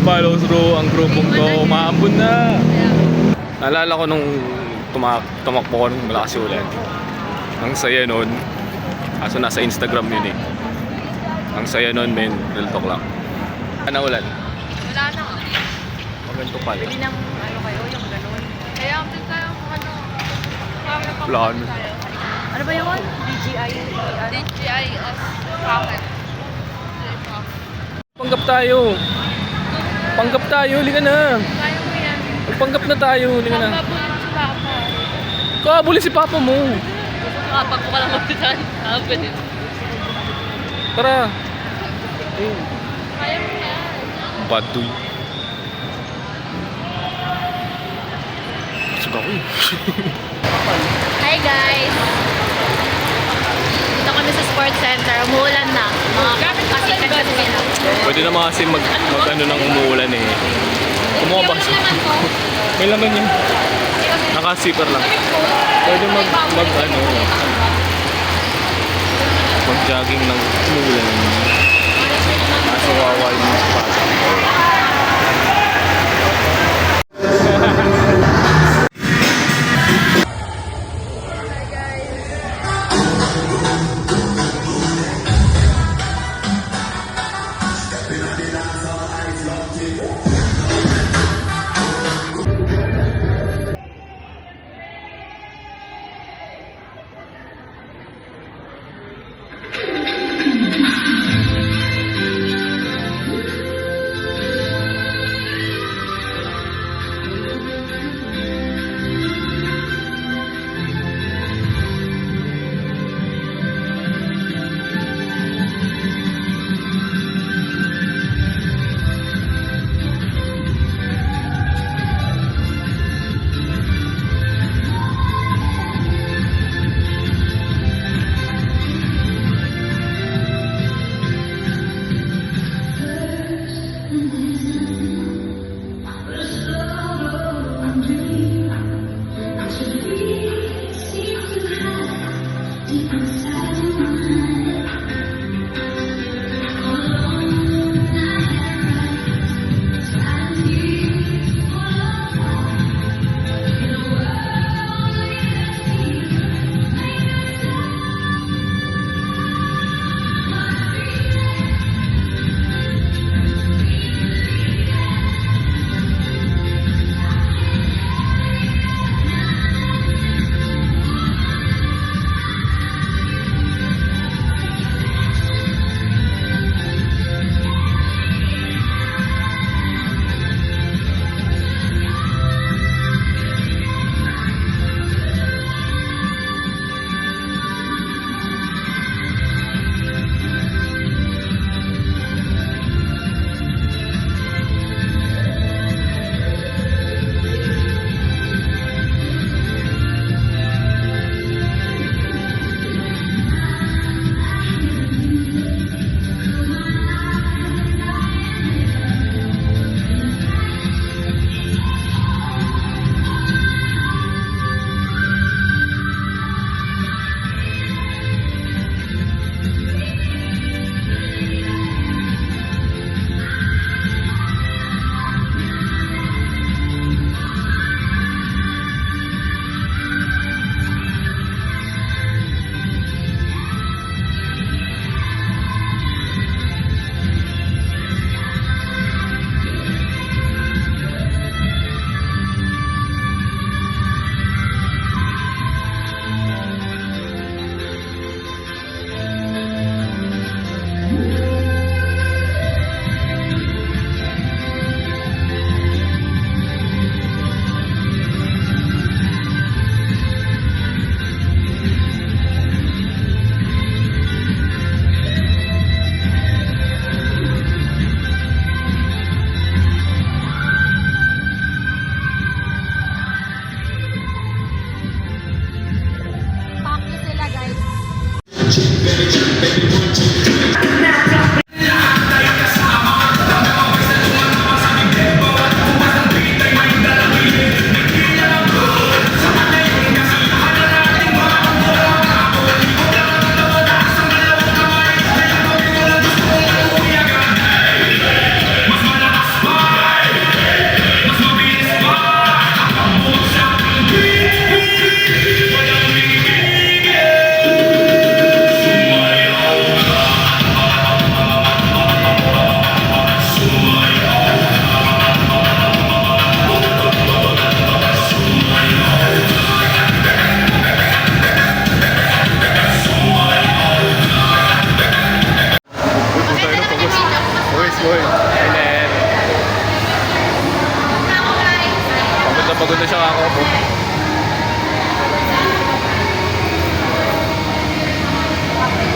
follow through ang grupong to. Maambun na. Naalala ko nung tumakbo ko nung malakas yung ulan. Ang saya nun. Kaso nasa Instagram yun eh. Ang saya nun, men. Real talk lang. Ano ulan? Wala na nga. Maganto pala. Pwede nang ano kayo, yung ganun. Kaya ang tayo kung ano. Wala ano. Ano ba yun? DJI? DJI Pocket. Panggap tayo. Panggap tayo. Halika na. Kaya mo yan. Panggap na tayo. Halika na. Papabulit si Papa. Kabuli si papa mo. Kapag ko ka lang magtitan. Pwede. Tara. Kaya mo yan. Baduy. Suga ko eh. Hi guys! Dito kami sa sports center. Umuulan na. Mga kasikat kasi sila. Pwede naman kasi mag ano nang umuulan eh. Kumuha ba? May laman yun. Naka-zipper lang. Pwede mag jogging ng umuulan. Kaso wawa yung spot.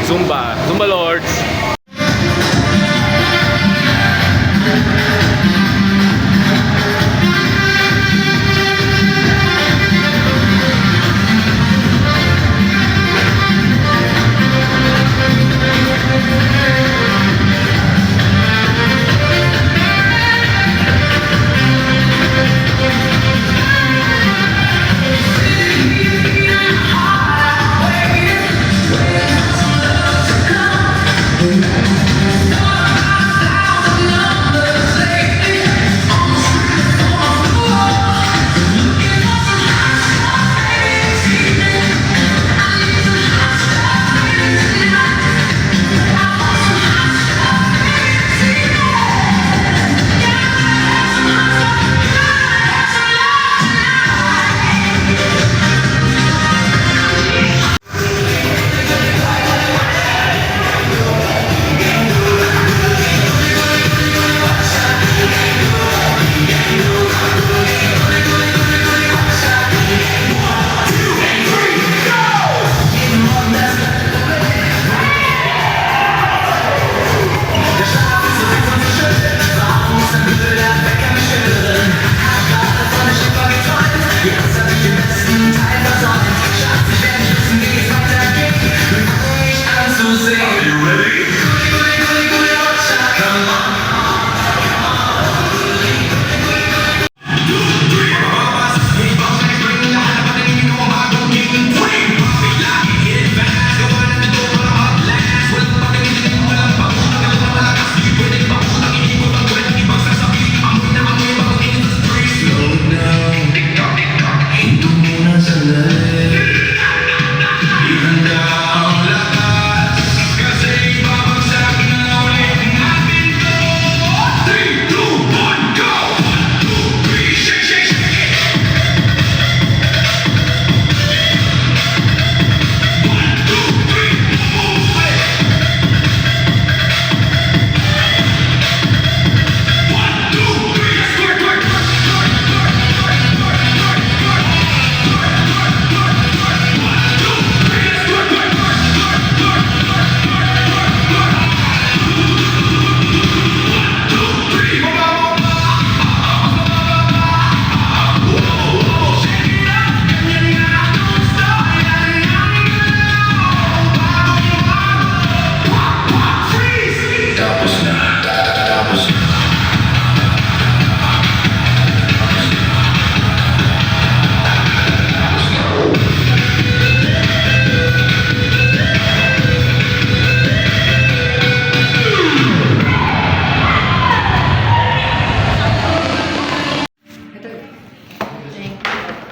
Zumba. Zumba Lords.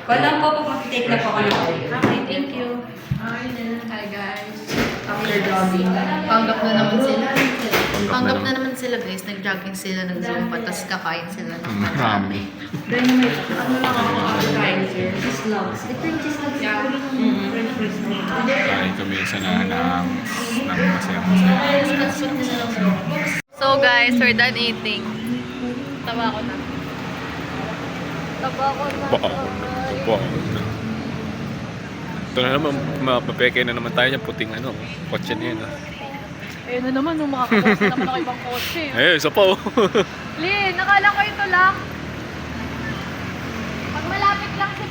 Walang po pag mag-take na po ako ng oil. Okay, thank you. Hi guys. After jogging. Panggap na naman sila. Panggap na naman sila guys. Nag-jogging sila, nag-zumba, tapos kakain sila ng marami. Dynamite, ano lang ako appetizer? Cheese logs. Ito yung cheese logs. Yeah. French fries na ito. Kain kami sa ng masaya-masaya. So guys, we're done eating. Tawa ko na. Tawa ko na. Wow. Ito na naman, mapapeke na naman tayo yung puting kotse niya. Ayun na naman, nung makakabasa naman ako ibang kotse. Eh, isa pa oh. Lin, nakala ko ito lang. Pag malapit lang sa